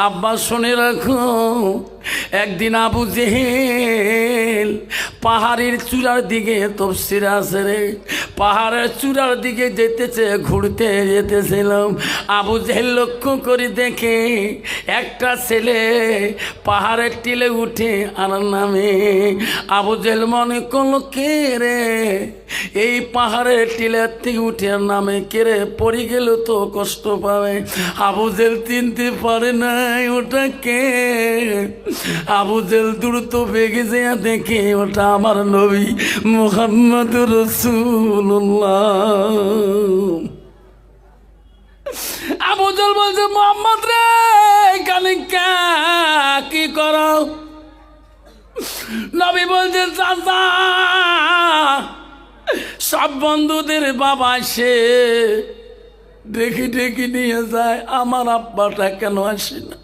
আব্বা শুনে রাখো, একদিন আবু জেহেল পাহাড়ের চূড়ার দিকে, তফসিরে আছে রে, পাহাড়ের চূড়ার দিকে যেতেছে, ঘুরতে যেতেছিলাম। আবু জেহেল লক্ষ্য করে দেখে একটা ছেলে পাহাড়ের টিলে উঠে আর নামে। আবু জেহেল মনে করলো, কে রে এই পাহাড়ের টিলের থেকে উঠে আর নামে, কে রে, পড়ে গেল তো কষ্ট পাবে। আবু জেহেল চিনতে পারে নাই ওটা কে। আবু জেহেল দ্রুত বেগে যেয়া দেখে ওটা আমার নবী মুহাম্মদ রাসূলুল্লাহ। আবু জেহেল বলছে, মুহাম্মদ রে এখানে কি করো? নবী বলছে, চাচা সব বন্ধুদের বাবা সে দেখি দেখি নিয়ে যায়, আমার আব্বাটা কেন আসে না?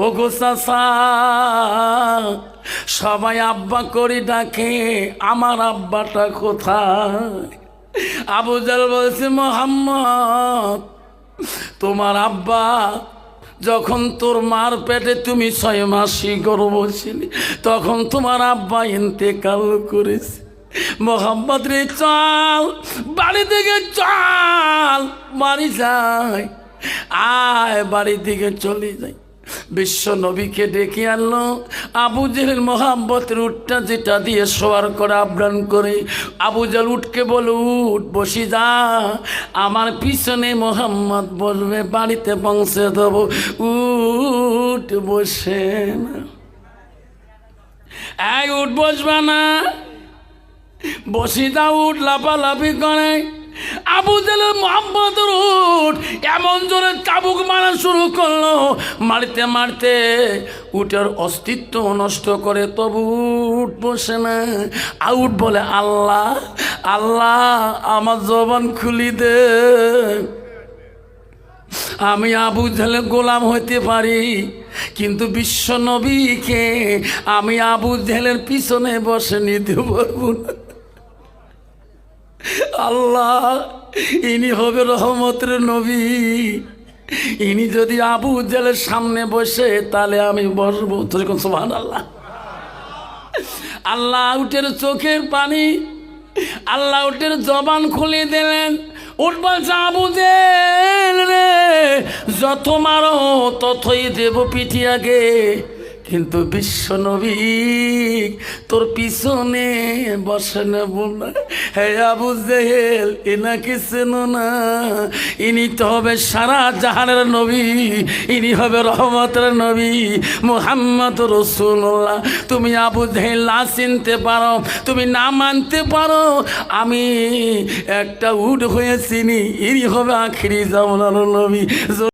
ও গো চাচা, সবাই আব্বা করে ডাকে, আমার আব্বাটা কোথায়? আবু জেহেল বলছে, মুহাম্মদ তোমার আব্বা যখন তোর মার পেটে তুমি 6 মাসই গর্ভ ছিলি, তখন তোমার আব্বা ইন্তেকাল করেছে। মুহাম্মদ রে চল, বাড়ি থেকে চল, বাড়ি যাই, আয় বাড়ি থেকে চলে যাই। বিশ্ব নবীকে ডেকে আনলো। আবু জেহেল মোহাম্মতের উটটা যেটা দিয়ে সওয়ার করে আবরান করে, আবু জেহেল উঠকে বলে, উঠ বসি যা, আমার পিছনে মোহাম্মদ বলবে, বাড়িতে পৌঁছে দেবো। উঠ বসে না, এক উঠ বসবা না, বসি যা, উঠ লাফালাফি করে। আবু জেহেল মোহাম্মদের উট এমন জোরে চাবুক মারা শুরু করলো, মারতে মারতে উটের অস্তিত্ব নষ্ট করে, তবু উট বসে না। আউট বলে, আল্লাহ আল্লাহ আমার জবান খুলি দে, আমি আবু জেহেলের গোলাম হইতে পারি, কিন্তু বিশ্ব নবীকে আমি আবু জেহেলের পিছনে বসে নিতে পারবো না। আল্লাহ ইনি হবে রহমতের নবী, ইনি যদি আবু জেহেলের সামনে বসে তাহলে আমি বসবো। সুবহানাল্লাহ। আল্লাহ উটের চোখের পানি, আল্লাহ উটের জবান খুলে দিলেন। উট বলছে, আবু জেহেল রে যত মারো ততই দেব পিঠিয়াকে, কিন্তু বিশ্ব নবী তোর পিছনে বসে নেব না। হে আবু জেহেল, এনাকে চেনো না? ইনি তো হবে সারা জাহানের নবী, ইনি হবে রহমতের নবী মুহাম্মদ রাসূলুল্লাহ। তুমি আবু জেহেল না চিনতে পারো, তুমি না মানতে পারো, আমি একটা উট হয়ে চিনি, ইনি হবে আখিরি জামানার নবী।